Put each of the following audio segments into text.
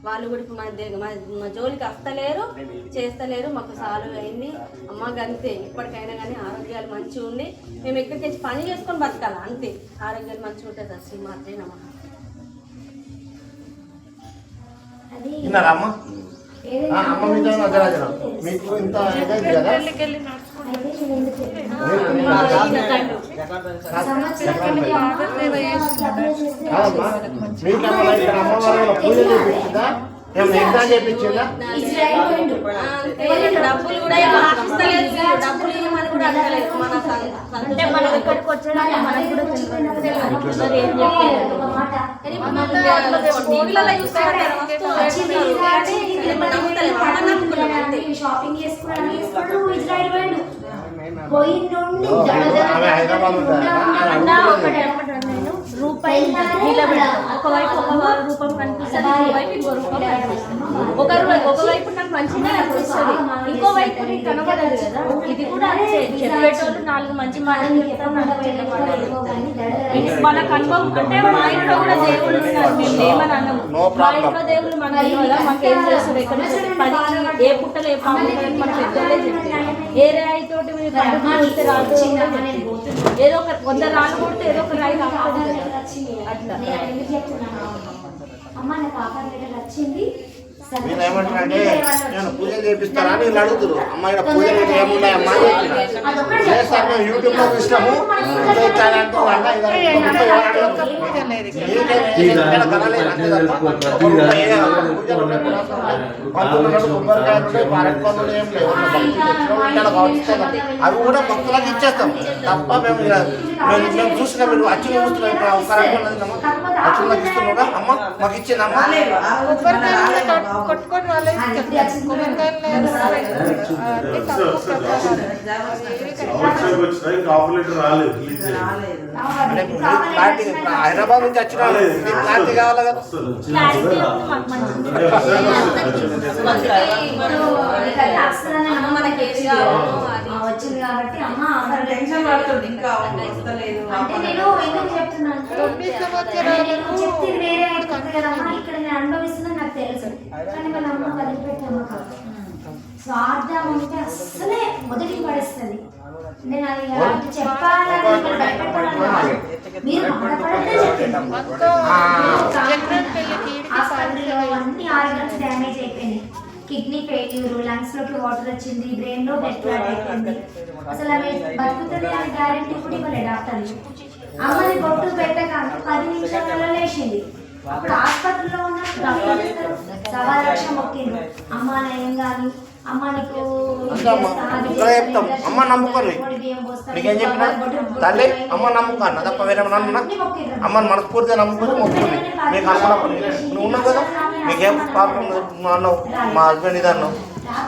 వాళ్ళు కూడా ఇప్పుడు మా జోలికి వస్తలేరు, చేస్తలేరు. మాకు సాల్వ్ అయింది అమ్మ. అంతే, ఇప్పటికైనా కానీ ఆరోగ్యాలు మంచిగా ఉండి మేము ఎక్కడికి వచ్చి పని చేసుకొని బతకాలి అంతే. ఆరోగ్యాలు మంచిగా ఉంటుంది. శ్రీ మాత్రే నమః. మీకు ఇంత పూజ చేయించిందా, ఏమైనా ఎగ్జామ్ చేయించిందా? డబ్బులు కూడా డబ్బులు ఇవ్వమని కూడా అడగలేదు. అంటే మనం ఇక్కడికి వచ్చడానికి మనకు కూడా షాపింగ్ చేసుకున్నాడు రూపాయి ఒకవైపు ఒక రూపం కనిపిస్తుంది, ఒకవైపు ఇంకో రూపం కనిపిస్తుంది. ఒకవైపు నాకు మంచిగా అనిపిస్తుంది, ఇంకోవైపు నీకు కనబడదు కదా. ఇది కూడా చెప్పేటోళ్ళు 4 మంచి మాటలు చెప్తాం, మనకు అనుభవం. అంటే మా ఇంట్లో కూడా దేవుళ్ళు ఉన్నారు, మేము లేమని అన్నాము. మా ఇంట్లో దేవుళ్ళు మనకి కదా, మాకేం చేస్తారు, ఎక్కడ పని ఏ పుట్టలు ఏ పాము మన పెద్దలే చెప్పారు. ఏ రాయి తోటి మీరు పడుకుంటే రాదు, ఏదో ఒక 100 రాళ్ళు కొడితే ఏదో ఒక రాయి రాకపోతే అట్లా. అమ్మ నా పాప వచ్చింది, నేను ఏమంటానంటే నేను పూజలు చేపిస్తారా అని వీళ్ళు అడుగుతారు. అమ్మాయి పూజలు ఏమున్నాయి అమ్మా చేస్తారు, మేము యూట్యూబ్లో చూసినాము. అవి కూడా భక్తులకు ఇచ్చేస్తాం తప్ప మేము చూసినా మీరు అచ్చులు చూస్తున్నాం. అచ్చులకు ఇస్తున్నారా అమ్మ, మాకు ఇచ్చిందమ్మా. కొట్టుకొని వాళ్ళే హైదరాబాద్ నుంచి వచ్చిన క్లారిటీ కావాలి కదా. వచ్చింది కాబట్టి అమ్మ అంటే నేను ఎందుకు చెప్తున్నాను, వేరే కదమ్మా, ఇక్కడ నేను అనుభవిస్తున్నా నాకు తెలుసు. కానీ వాళ్ళ అమ్మ వదిలిపెట్టాము కాదు, స్వార్థం అంటే అస్సలే మొదటికి పడేస్తుంది. నేను అది చెప్పాలని భయపెట్టాలని మీరు బాధపడతే చెప్పండి. హాస్పిటల్లో అన్ని ఆర్గన్స్ డ్యామేజ్ అయిపోయినాయి, కిడ్నీ ఫెయిల్యూర్, లంగ్స్ లోకి వాటర్ వచ్చింది, బ్రెయిన్ లో బ్లడ్ క్లాట్ అయిపోయింది. అసలు ఆమె బతుకుతుంది అని గ్యారెంటీ కూడా ఇవ్వలేదు డాక్టర్లు. అమ్మని బొట్టు పెట్టక 10 నిమిషాలలో లేచింది. అప్పుడు హాస్పిటల్లో ఉన్న డాక్టర్ 1,00,000 మొక్కింది, అమ్మ నయం కానీ అమ్మ నీకు చెప్తాం. అమ్మ నమ్ముకోరు, నీకేం చెప్పినా తల్లి అమ్మ నమ్ముకోను తప్ప వేరే నమ్మున్నా. అమ్మని మనస్ఫూర్తిగా నమ్ముకొని మొక్కుని నీకు అనుకున్నప్పుడు నువ్వు ఉన్నావు కదా, నీకేం ప్రాబ్లం అన్నావు, మా హస్బెండ్ ఇది అన్నావు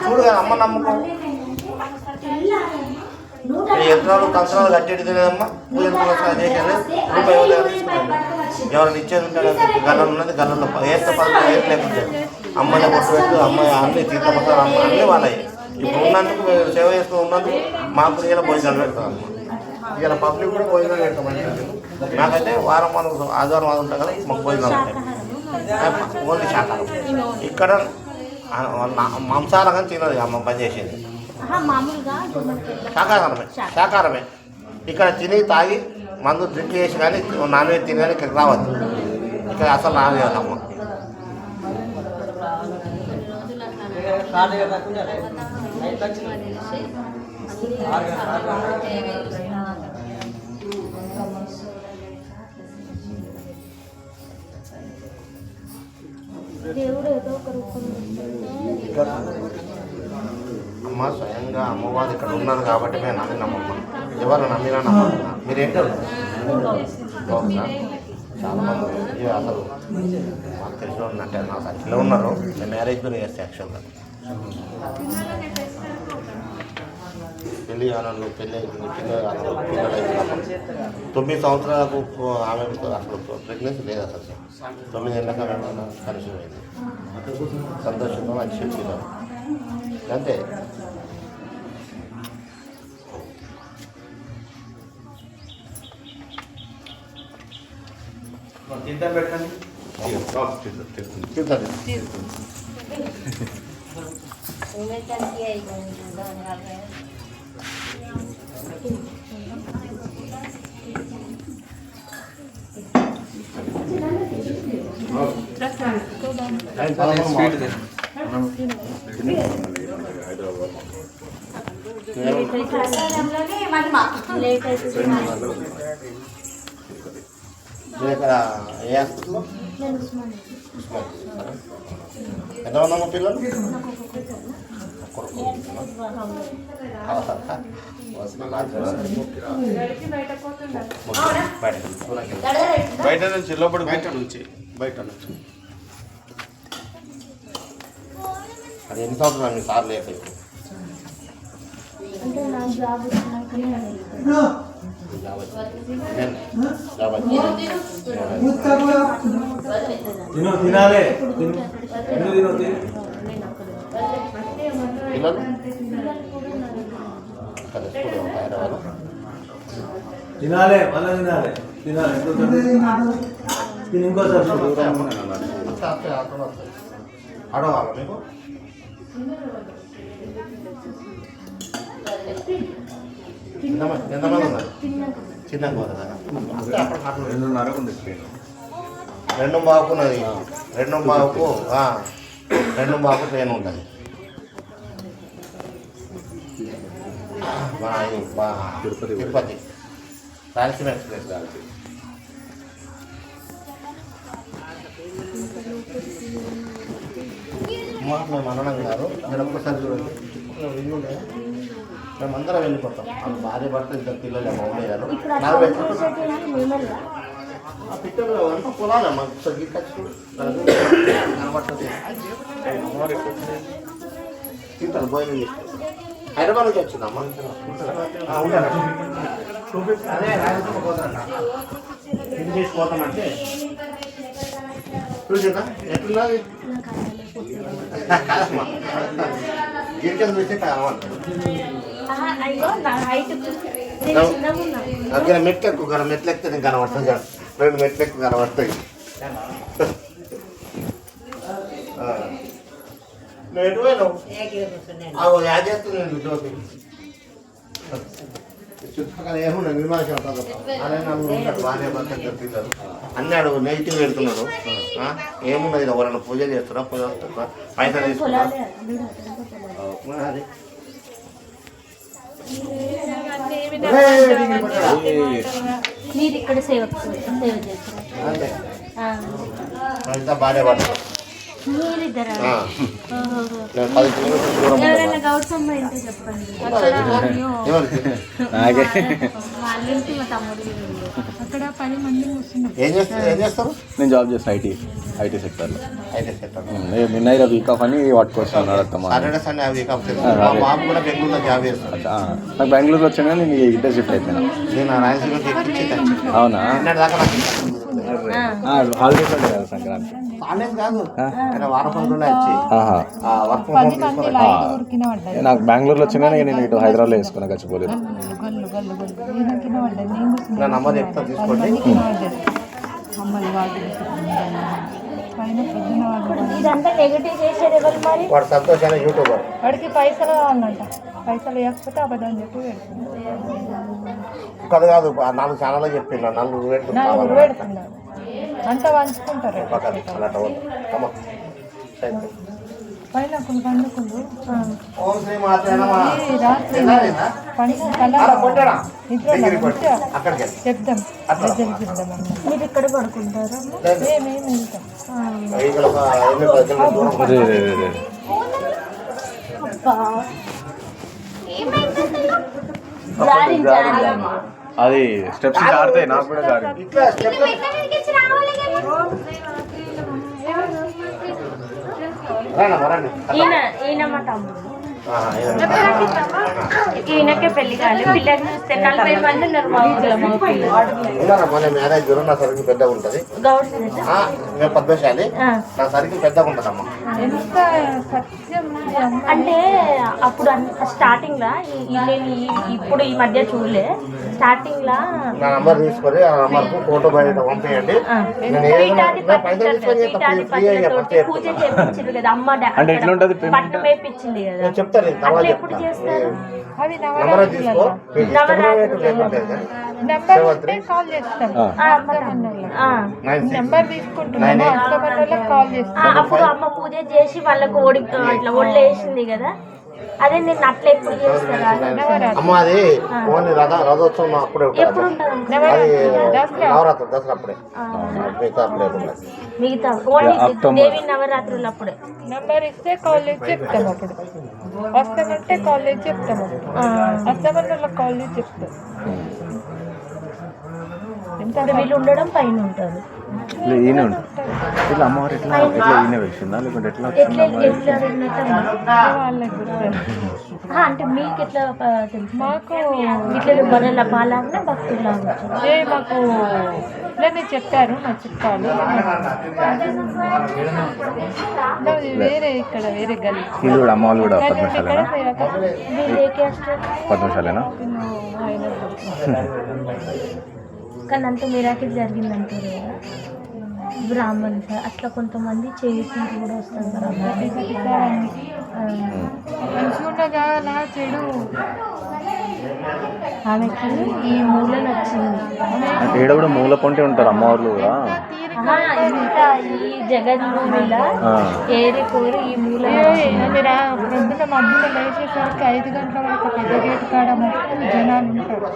చూడు కదా. అమ్మ నమ్ముకో, యంత్రాలు కంచనాలు కట్టేది లేదమ్మా. పూజలు చేసేది రూపాయి ఎవరైనా ఇచ్చేది ఉంటాడు. గల్లం ఉన్నది, గల్లంలో ఏత పదకొండు ఏది లేకుండా అమ్మాయి పొట్టు పెట్టు, అమ్మాయి అన్ని తీర్థపత్రాలు అమ్మ అన్నీ వాళ్ళవి. ఇప్పుడు ఉన్నందుకు సేవ చేసుకుని ఉన్నందుకు మాకు ఇలా భోజనాలు పెడతాం అమ్మ. ఇలా పబ్లిక్ కూడా భోజనాలు పెడతాం. నాకైతే వారం ఆదివారం అది ఉంటాం కదా, మాకు భోజనాలు ఉంటాయి. ఓన్లీ శాకారం. ఇక్కడ మాంసాహారం కానీ తినదు అమ్మ పని చేసేది, శాకాహారమే. శాకాహారమే ఇక్కడ తిని తాగి మందు డ్రింక్ చేసి కానీ నాన్ వెజ్ తిని కానీ ఇక్కడికి రావద్దు. ఇక్కడ అసలు రాలేదు అమ్మ. అమ్మ స్వయంగా అమ్మవారు ఇక్కడ ఉన్నారు కాబట్టి మేము నమ్మినమ్మమ్మ. ఎవరు నమ్మినా నమ్మన్నా. మీరేంటో చాలా మంది అసలు మాకు తెలిసిన ఉన్నట్టే నా సర్కిల్లో ఉన్నారు. నేను మ్యారేజ్ కూడా చేస్తే యాక్చువల్గా పెళ్ళి కానలు పిల్లలు 9 సంవత్సరాలకు ఆమె అసలు ప్రెగ్నెన్సీ లేదు. అసలు 9 ఏళ్ళకి ఆమె కన్సీవ్ అయింది. సంతోషంగా మంచి చెప్పినారు అంతే. పెట్టండి ప్రసాదంలోనే మహిమ. లేట్ అవుతుంది. ఇక్కడ ఏ హాస్పిటల్లో ఎంత ఉన్నామా పిల్లలు? బయట నుంచి లోపల బయట నుంచి అది ఎన్ని సంవత్సరాలు మీ సార్ లేక అంటే నాకు జాబ్ వచ్చినాకనే తినాలి తినాలి మళ్ళీ తినాలి ఇంకోసారి అడగాల మీకు ఎంతమంది ఉన్నారు? చిన్న రెండు బాగున్నది. రెండు బాగు ట్రైన్ ఉంటుంది. తిరుపతి రాయలసీమ ఎక్స్ప్రెస్. మేము అనడం గారు మీరు ఒక్కసారి చూడండి. మేమందరం వెళ్ళిపోతాం. వాళ్ళు భార్య భర్త ఇద్దరు పిల్లలు మౌలి గారు ఆ పిట్టలు అంతా పొలాలే మాకు కనబడుతుంది. తింటాను భోజనం చేస్తాను. హైదరాబాద్ నుంచి వచ్చిందమ్మా. అదే రాయలసీమ పోతారన్న తిని చేసిపోతామంటే చూసేదా ఎట్లున్నది గిరికలు చూస్తే కావాలంటారు. మెట్లు ఎక్కువ కదా, మెట్లు ఎక్కితే నేను కనబడుతుంది కదా. రెండు మెట్లు ఎక్కువ కనబడతాయి. నువ్వు ఎటు పోయినావు? యాడ్ చేస్తుంది జ్యోతి. చుట్టుపక్కల ఏమున్నాయి నిర్మాణం అదే నలుగురు ఉంటాడు. భార్య భర్త పిల్లలు అన్నీ అడుగు నెగిటివ్ పెడుతున్నాడు. ఏమున్నది ఎవరైనా పూజ చేస్తున్నా, పూజ వస్తున్నా, పైసలు తీసుకున్నా. అది మీరు ఇక్కడ సేవ చేస్తారు. భార్య భర్త మీరిద్దరా? 10 కిలోమీటర్ల దూరం. ఎవరైనా గౌరవం అయితే చెప్పండి. వాళ్ళ ఇంటి మా తమ్ముడు అక్కడ 10 మంది వస్తున్నారు. ఏం చేస్తారు? నేను జాబ్ చేస్తాను ఐటీ సెక్టర్లో. నిన్న వీక్ ఆఫ్ అని పట్టుకొస్తున్నాడు. Saturday Sunday week off. మా బాబు కూడా బెంగళూరులో జాబ్ చేస్తాను. నాకు బెంగళూరు వచ్చాను కానీ నేను ఇద్దరు షిఫ్ట్ అయిపోయినా. నేను రాయలసీమకి ఎక్కించి అవునా? దాకా హాలిడేస్ ఉంటాయి కదా సంక్రాంతి. కాదు వారం రోజుల్లో వచ్చి వర్క్ ఫ్రమ్ హోమ్ తీసుకుని నాకు బెంగళూరులో వచ్చినా నేను ఇటు హైదరాబాద్లో వేసుకున్నా గచ్చిపోలేదు. నా నంబర్ చెప్తా తీసుకోండి. ఇదంతా నెగటివ్ చేసేది ఎవరు మరి? వాడు సంతోషాన్ని యూట్యూబర్. వాడికి పైసలు కావాలంట. పైసలు ఇవ్వకపోతే అబద్ధం చెప్పి కాదు 4 ఛానల్లో చెప్పిండు. 4 నలుగురు పెడుతున్నారు. అంతా పంచుకుంటారు. పైన పండుకుండు రాత్రి చెప్దాం. మీరు ఇక్కడ పడుకుంటారా? మేమేమి వెళ్తాం. అది స్టెప్స్ జారుతాయి. నాకు కూడా జారింది. ఈయన మా తమ్ముడు. ఈయనకే పెళ్లి కాదు, పిల్లలు చూస్తే 40 మంది ఉన్నారు మా ఊళ్ళో. మా ఉన్నారా మన మ్యారేజ్ దూరం నా సరికి పెద్దగా ఉంటుంది. మేము పద్మశాలి నా సరికి పెద్దగా ఉంటుందమ్మా. ఎంత సత్యం అంటే అప్పుడు స్టార్టింగ్ లా నేను ఇప్పుడు ఈ మధ్య చూడలే. స్టార్టింగ్ లా నా నంబర్ తీసుకొని ఆ నంబర్కు ఫోటో బయట పంపించండి. పూజ చేయించారు కదా అమ్మ, అంటే ఎట్లుంటది పట్టు వేయించింది కదా, చెప్తాను అట్లా ఎప్పుడు చేస్తారు? అది నంబర్ తీసుకో. నెంబర్ ఉంటే కాల్ చేస్తాం. నెంబర్ తీసుకుంటున్నాము, అత్తమన్నోళ్ళకి కాల్ చేస్తాం. అప్పుడు అమ్మ పూజ చేసి వాళ్ళకు ఇట్లా ఒళ్ళేసింది కదా, అదే నేను అట్లా ఎప్పుడు చేస్తాను? అమ్మ అది ఓన్లీ రథోత్సవం అప్పుడే ఉంటుంది. ఎప్పుడు ఉంటుంది? అది నవరాత్రి దసరా అప్పుడే, మిగతా అప్పుడే ఉంటుంది. మిగతా ఓన్లీ దేవి నవరాత్రులు అప్పుడే. నెంబర్ ఇస్తే కాల్ చేసి చెప్తాం. అప్పుడు వస్తామంటే కాల్ చేసి చెప్తాము. వస్తామన్నోళ్ళకి కాల్ చేసి చెప్తాం. వీళ్ళు ఉండడం పైన ఉంటారు. ఈయన ఉంటుంది ఇట్లా అమ్మవారు ఎట్లా ఈయన వచ్చిందా లేకుంటే ఎట్లా అంటే మీకు ఎట్లా తెలుసు? మాకు ఇట్లా మన మాలాగా భక్తులాగా మాకు ఇట్లనే చెప్పారు మా చుట్టాలు. వేరే ఇక్కడ వేరే గల్లి వీళ్ళు కూడా అమ్మ వాళ్ళు కూడా పద్మశాలేనా? పద్మశాలేనా? కానీ అంత మిరాకిల్ జరిగిందంటారు కదా బ్రాహ్మణ్స్, అట్లా కొంతమంది చేతి కూడా వస్తారు కదా. మంచిగా నా చెడు ఆమెకి ఈ మూల నచ్చింది. ఈడ కూడా మూల పొంటి ఉంటారు అమ్మవార్లు కూడా. ఇంత ఈ జగన్ మూవీలో ఏరి కోరి ఈ మూల మీరు ప్రొద్దున మధ్యలో లేచేసరికి 5 గంటల వరకు పెద్ద గేట్ కాడ మొత్తం జనాలు ఉంటారు.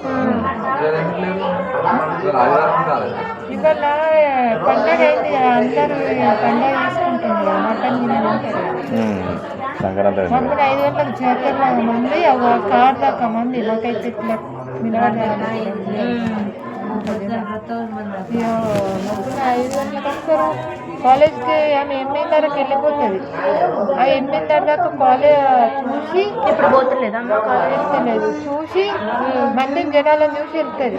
ఇవాళ పండగ అయింది, అందరూ పండగ చేసుకుంటున్నారు. మటన్ తింటారు. సంక్రాంతి మమ్మల్ని 5 గంటలకు చేతుల్లో మంది కార్ దాకా మంది మాకైతే ఇట్లా నిలబడాలి. పొద్దున 5 గంటలకు వస్తారు. కాలేజ్కి ఆమె 8:30కి వెళ్ళిపోతుంది. ఆ 8:30 దాకా కాలేజ్ చూసి ఇప్పుడు పోతలేదు వెళ్తలేదు, చూసి మళ్ళీ జనాలను చూసి వెళ్తుంది.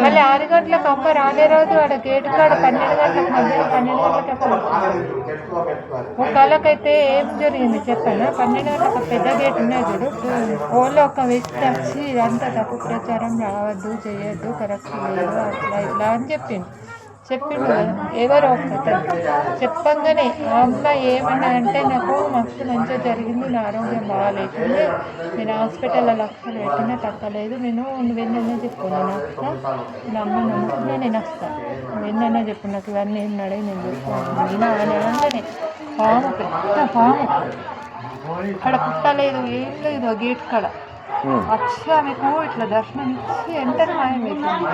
మళ్ళీ 6 గంటలకు అమ్మ రానే రోజు ఆడ గేటు కాడ 12 గంటలకు మధ్యాహ్నం 12 గంటలకు ఒక కాలకైతే ఏం జరిగింది చెప్పాను. 12 గంటలకు పెద్ద గేట్ ఉన్నాయి చూడు, ఓన్లో ఒక వ్యక్తి వచ్చి ఇదంతా తప్పు ప్రచారం రావద్దు, చేయొద్దు, కరెక్ట్ లేదు, అట్లా ఇట్లా అని చెప్పిండు. ఎవరో ఒకరు చెప్పంగానే ఆ అమ్మాయి ఏమన్నాడంటే, నాకు మస్తు మంచిగా జరిగింది, నా ఆరోగ్యం బాగాలేకుంది, నేను హాస్పిటల్లో లక్షలు పెట్టినా తగ్గలేదు, నువ్వెన్నైనా చెప్పు, నేను వస్తా, నా అమ్మ నమ్ముకున్నా, నేను వస్తాను, నువ్వెన్నైనా చెప్పు, నాకు ఇవన్నీ ఏం నడిగి నేను చూస్తాను అని అనగానే పాము, పెద్ద పాము అక్కడ పుట్టలేదు, ఏం లేదు, గేట్ కాడ వచ్చి ఆమెకు ఇట్లా దర్శనం ఇచ్చి వెంటనే మాయమైపోయింది.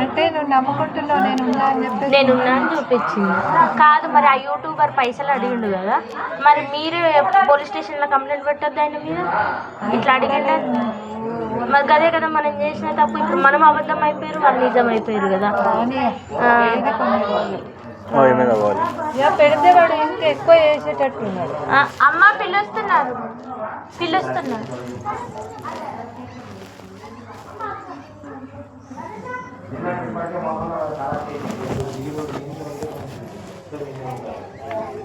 అంటే నువ్వు నమ్ముకుంటున్నావు నేనున్నా అని చెప్పి నేనున్నా అని చూపించింది. కాదు మరి ఆ యూట్యూబర్ పైసలు అడిగిండు కదా, మరి మీరే పోలీస్ స్టేషన్లో కంప్లైంట్ పెట్టొద్దు ఆయన మీద. ఇట్లా అడిగిండ మరి అదే కదా మనం చేసిన తప్పు. ఇప్పుడు మనం అబద్ధం అయిపోయారు, వాళ్ళు నిజం అయిపోయారు కదా. పెడితే వాడు ఇంకా ఎక్కువ చేసేటట్టున్నాడు. అమ్మ పిలుస్తున్నారు.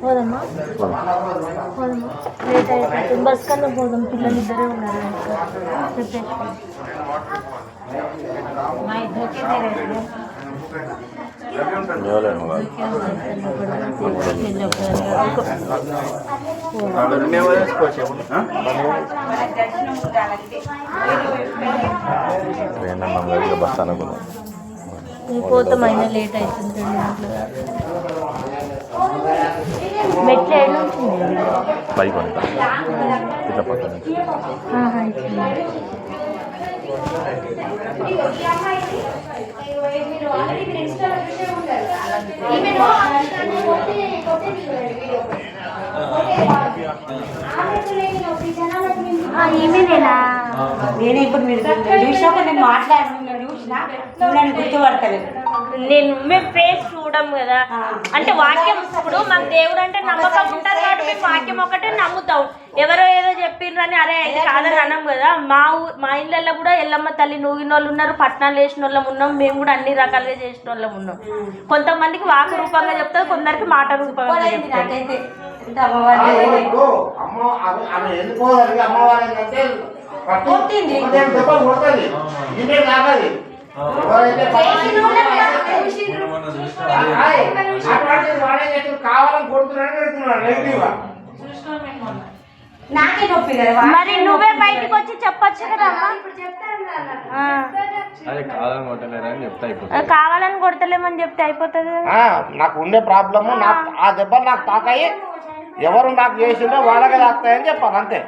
పోదమ్మా లేట్ అయిపోతుంది. బస్ కన్నా పోదాం, పిల్లలు ఇద్దరే ఉన్నారు. బస్ అనుకున్నాం పోతాం, అయినా లేట్ అవుతుంది. 2 గంటలు మెట్లు ఏడు నుంచి పైకి ఉంటా ఇట్లా పక్కన ఈమెనేనా? నేనే ఇప్పుడు మీరు చూసినప్పుడు నేను మాట్లాడిన చూసినా నువ్వు నన్ను గుర్తుపడతలేదు. మేము ఫేస్ చూడం కదా, అంటే వాక్యం ఇప్పుడు మాకు దేవుడు అంటే నమ్మకం ఉంటుంది కాబట్టి మేము వాక్యం ఒకటే నమ్ముతాం. ఎవరో ఏదో చెప్పిండ్రని అరే అయితే కాదని అన్నాం కదా. మా ఇళ్ళల్లో కూడా ఎల్లమ్మ తల్లి నూగిన వాళ్ళు ఉన్నారు, పట్టణాలు వేసిన వాళ్ళం ఉన్నాం, మేము కూడా అన్ని రకాలుగా చేసిన వాళ్ళం ఉన్నాం. కొంతమందికి వాకు రూపంగా చెప్తారు, కొందరికి మాట రూపంగా చెప్తారు. కావాలని కొడుతున్నాడు. నాకే నొప్పి కదా. మరి నువ్వే బయటకు వచ్చి చెప్పొచ్చు కదా. కావాలని కొడతలేమని చెప్తే అయిపోతుంది. నాకు ఉండే ప్రాబ్లము ఆ దెబ్బలు నాకు తాకాయి, ఎవరు నాకు చేసిందో వాళ్ళకే తాకుతాయని చెప్పాను అంతే.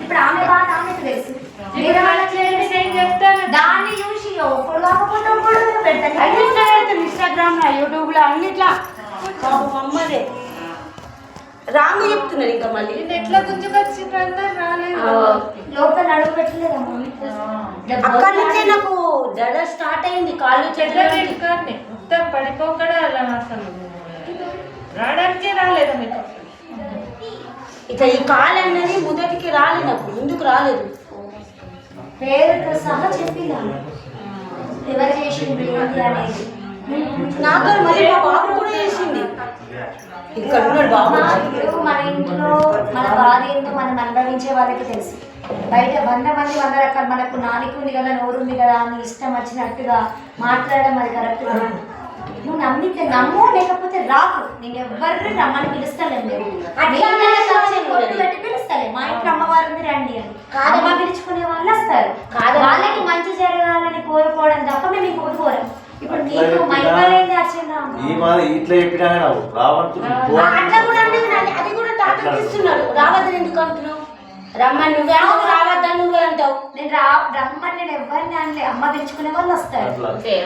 ఇప్పుడు ఆమె బాధ ఆమెకు తెలుసు. దాన్ని చూసి ఒకడు కాకపోతే ఒకడు పెడతాను. ఇన్స్టాగ్రామ్ లో యూట్యూబ్ లో అన్నిట్లా అమ్మదే రాంగ్ చెప్తున్నారు. ఇంకా మళ్ళీ ఎట్లా గుంజుకొచ్చిండ్రు అందరు రాలేదు. లోపల అడుగు పెట్టలేదమ్మా. అక్కడి నుంచే నాకు దడ స్టార్ట్ అయింది. కాళ్ళు చెట్ల పెట్టుకొని మొత్తం పడిపోకడా అలా అసలు రావడానికే రాలేదు మీకు. ఇక ఈ కాలు అనేది మొదటికి రాలేదు, నాకు ముందుకు రాలేదు. పేరుతో సహా చెప్పిందా ఎవరు చేసింది ఏంటి అనేది. నాతో మళ్ళీ మా బాబు కూడా చేసింది. ఇక్కడ ఉన్నాడు బాబు. ఇప్పుడు మన ఇంట్లో మన బాధ ఏంటో మనం అనుభవించే వాళ్ళకి తెలుసు. బయట 100 మంది 100 రకాలు. మనకు నాలుగు ఉంది కదా, నోరు ఉంది కదా అని ఇష్టం వచ్చినట్టుగా మాట్లాడడం అది కరెక్ట్ కదా. నువ్వు నమ్మితే నమ్ము, లేకపోతే రాకు. నేను ఎవరిని రమ్మని పిలుస్తాను. పెట్టి పిలుస్తాలే. మా ఇంట్లో అమ్మవారు ఉంది రండి అని. అమ్మ పిలుచుకునే వాళ్ళు వస్తారు. వాళ్ళకి మంచి జరగాలని కోరుకోవడం తప్ప మేము ఇంకొకటి కోరం. ఇప్పుడు నీకు మైమలేంది వచ్చిందా అట్లా కూడా అంటే అది కూడా తాతకిస్తున్నాడు. రావద్దని ఎందుకు అంటున్నావు? రమ్మని నువ్వే రావద్దని నువ్వే అంటావు. నేను రమ్మని నేను ఎవరిని అనలే. అమ్మ పిలుచుకునే వాళ్ళు వస్తారు.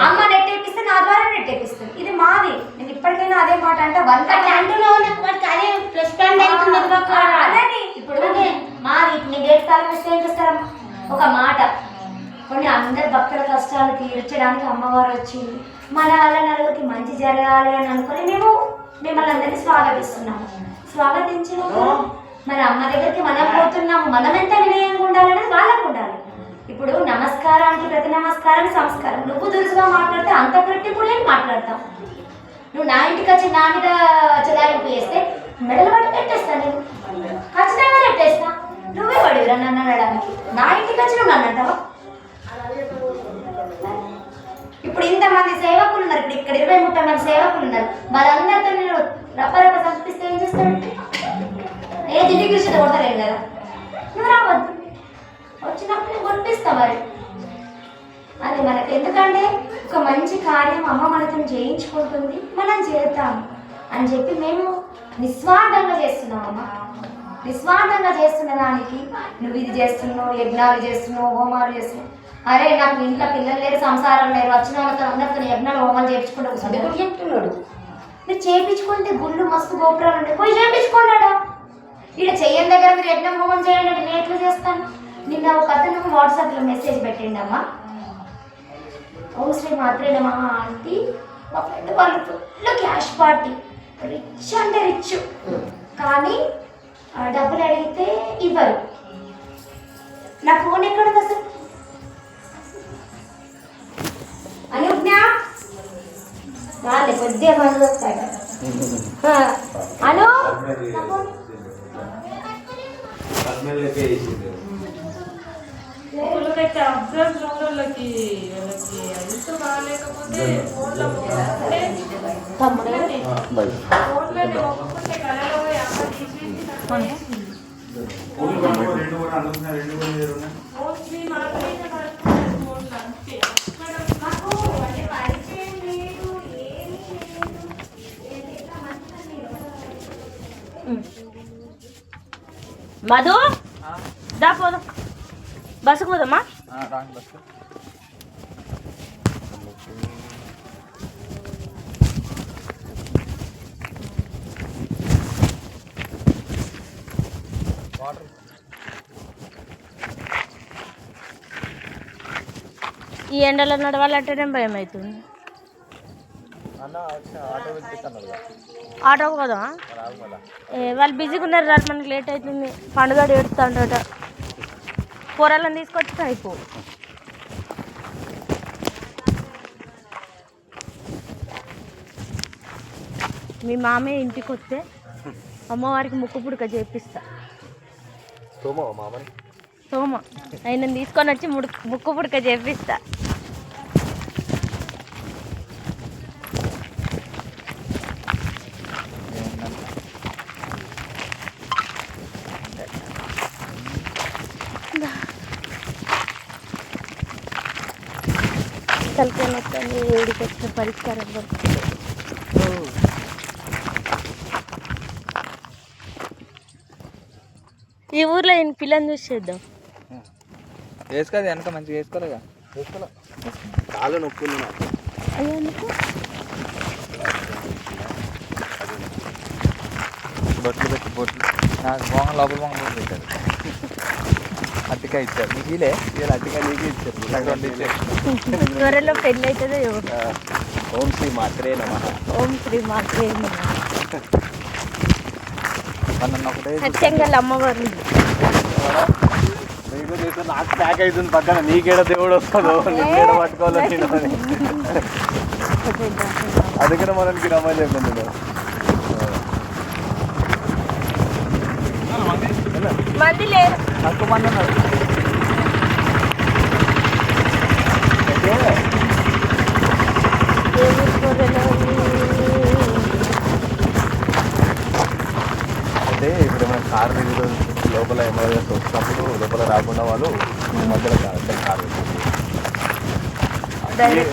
అమ్మ నెట్టేపిస్తే నా ద్వారా నెట్టేపిస్తుంది. ఇది మాది. నేను ఇప్పటికైనా అదే మాట అంటే 100 అంటున్నావు. నాకు వాటికి అదే ప్లస్ పాయింట్ అవుతుంది. అలానే ఇప్పుడు మాది. నీ గేట్ తాళం ఇస్తే ఏం చేస్తారమ్మా? ఒక మాట. కొన్ని అందరి భక్తుల కష్టాలు తీర్చడానికి అమ్మవారు వచ్చింది. మన వల్ల నలుగురికి మంచి జరగాలి అని అనుకుని మేము మిమ్మల్ని అందరినీ స్వాగతిస్తున్నాము. స్వాగతించినప్పుడు మన అమ్మ దగ్గరికి మనం పోతున్నాము. మనం ఎంత వినయంగా ఉండాలనేది వాళ్ళకు ఉండాలి. ఇప్పుడు నమస్కారానికి ప్రతి నమస్కారం సంస్కారం. నువ్వు దురుసుగా మాట్లాడితే అంత కరెక్ట్ కూడా నేను మాట్లాడతావు. నువ్వు నా ఇంటికి వచ్చి నా మీద చెలాయింపు చేస్తే మెడలు పట్టి పెట్టేస్తాను. నేను ఖచ్చితంగా పెట్టేస్తా. నువ్వే పడివిరా నన్ను అనడానికి. నా ఇంటికి వచ్చి నువ్వు నన్ను అంటావా? ఇప్పుడు ఇంతమంది సేవకులు ఉన్నారు. ఇప్పుడు ఇక్కడ 20-30 మంది సేవకులు ఉన్నారు. వాళ్ళందరితో నేను రప్పరప్ప సంపిస్తే ఏం చేస్తాడు? ఏ దిండి కృషి కొడతలేదు కదా. నువ్వు రావద్దు. వచ్చినప్పుడు నేను కొనిపిస్తా. మరి అది మనకు ఎందుకంటే ఒక మంచి కార్యం అమ్మ మనతో చేయించుకుంటుంది, మనం చేద్దాం అని చెప్పి మేము నిస్వార్థంగా చేస్తున్నాం. అమ్మ నిస్వార్థంగా చేస్తున్న దానికి నువ్వు ఇది చేస్తున్నావు, యజ్ఞాలు చేస్తున్నావు, హోమాలు చేస్తున్నావు. అరే నాకు ఇంట్లో పిల్లలు లేరు, సంసారం లేరు, వచ్చిన వాళ్ళతో అందరితో యజ్ఞాలు హోమాలు చేయించుకుంటూ కూడా చెప్తున్నాడు. మీరు చేయించుకుంటే గుళ్ళు మస్తు గోపురాలు ఉంటాయి, పోయి చేయించుకున్నాడా? ఇక్కడ చెయ్యని దగ్గర మీరు యజ్ఞం హోమం చేయండి. నేను ఎట్లా చేస్తాను? నిన్న ఒక అతను వాట్సాప్లో మెసేజ్ పెట్టిండమ్మా. ఓం శ్రీ మాత్రే నమః ఆంటీ, మా ఫ్రెండ్ వాళ్ళు ఫుల్ క్యాష్ పార్టీ, రిచ్ అంటే రిచ్, కానీ డబ్బులు అడిగితే ఇవ్వరు. నా ఫోన్ ఎక్కడుంది అసలు? అనుజ్ఞ వాళ్ళే కొద్దిగా పనులు వస్తాయి. అను మధు దా పోదాం. బస్సుకు పోదామా? ఈ ఎండలో నడవాలంటేనే భయం అవుతుంది. ఆటోకు కదా వాళ్ళు బిజీగా ఉన్నారు రాదు, మనకి లేట్ అవుతుంది. పండుగ ఏడుస్తా ఉంటాట. కూరలను తీసుకొచ్చి అయిపో. మీ మామయ్య ఇంటికి వస్తే అమ్మవారికి ముక్కు పుడక చేపిస్తా. సోమ ఆయన తీసుకొని వచ్చి ముక్కు పుడక చేపిస్తా. తలకాయ మొత్తాన్ని వేడికి వచ్చిన పరిష్కారం దొరుకుతుంది. ఈ ఊర్లో ఈయన పిల్లని చూసేద్దాం. వేసుకోదు వెనక మంచిగా వేసుకోలేగా. చాలా నొప్పులు అయ్యో ఎందుకు బొట్లు పెట్టి బొట్లు నాకు మొహం లోపల మొహం పెట్టారు. అట్టికాయ ఇచ్చారు నీకు ఇలా అట్టికాయ నీకు ఇచ్చారు. నాకు 2 ఇచ్చారు. త్వరలో పెళ్ళి అవుతుందో ఎవరు. ఓం శ్రీ మాత్రే నమః. ఓం శ్రీ మాత్రే నమః. నన్ను ఒకటే సత్యంగా అమ్మవారు నీకు చేస్తే నాకు ప్యాక్ అవుతుంది పక్కన. నీకేడ దేవుడు వస్తాడు, నీకేడ పట్టుకోవాలో నేను అందుకనే మనకి రమ్మని చెప్పింది. మంది లేరు. తక్కువ మంది ఉన్నారు. అంటే ఇప్పుడు మన కార్ రివ్యూ లోపల ఎమర్జెన్సీ వచ్చినప్పుడు లోపల రాకుండా వాళ్ళు మధ్యలో కార్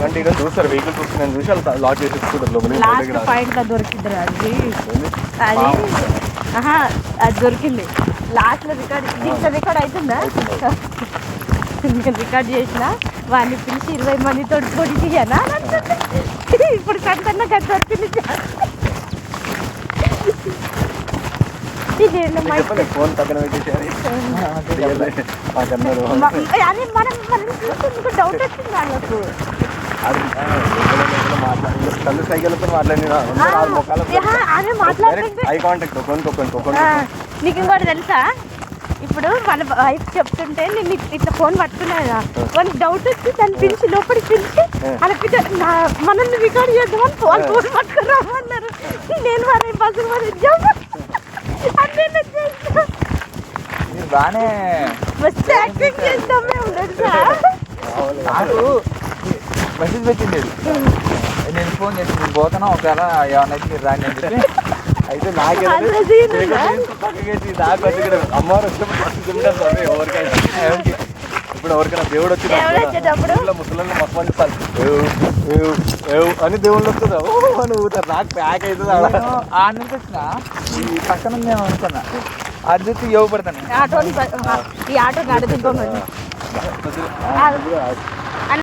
అంటే ఇక్కడ చూస్తారు, వెహికల్ చూసి నేను చూసి వాళ్ళు లాక్ చేసి ఇచ్చుకుంటారు లోపల. లాస్ట్ పాయింట్ దొరికింది అది అది దొరికింది లాస్ట్లో రికార్డ్. దీంట్లో రికార్డ్ అవుతుందా? నేను రికార్డ్ చేసిన వాడిని పిలిచి 20 మందితో పోటీ చేయనా. ఇప్పుడు కంటన్నా కట్ దొరికింది. ఫోన్ పక్కన పెట్టేసి డౌట్ వచ్చింది వాళ్ళకు. సైకిల్తో మాట్లాడినా ఐ కాంటాక్ట్ నీకు ఇంకోటి తెలుసా? ఇప్పుడు మన వైఫ్ చెప్తుంటే నేను ఇట్లా ఫోన్ పట్టుకున్నా కదా, వాళ్ళకి డౌట్ వచ్చి దాన్ని పిలిచి లోపలికి పిలిచి వాళ్ళకి మనల్ని రికార్డ్ చేద్దామని ఫోన్ పట్టుకుని రమ్మన్నారు. నేను మరి బస్సు మరి బాగానే మస్తు యాక్టింగ్ చేస్తాం మేము తెలుసా. నాకు మెసేజ్ పెట్టింది. నేను ఫోన్ చేసి నేను పోతాను, ఒకవేళ ఏమన్నా అయితే మీరు రాండి అని చెప్పి. అయితే నాకు అమ్మవారు వచ్చినప్పుడు ఎవరికైనా ఇప్పుడు ఎవరికైనా దేవుడు వచ్చేటప్పుడు ముసలి మొత్తం అని దేవుళ్ళు వస్తుందా అని ఊతారు. నాకు ప్యాక్ అవుతుంది. ఆ నుంచి వచ్చిన ఈ పక్కన మేము అనుకున్నా అది ఇవ్వబడతాను. ఆటోని ఈ ఆటో నడుచుకోమని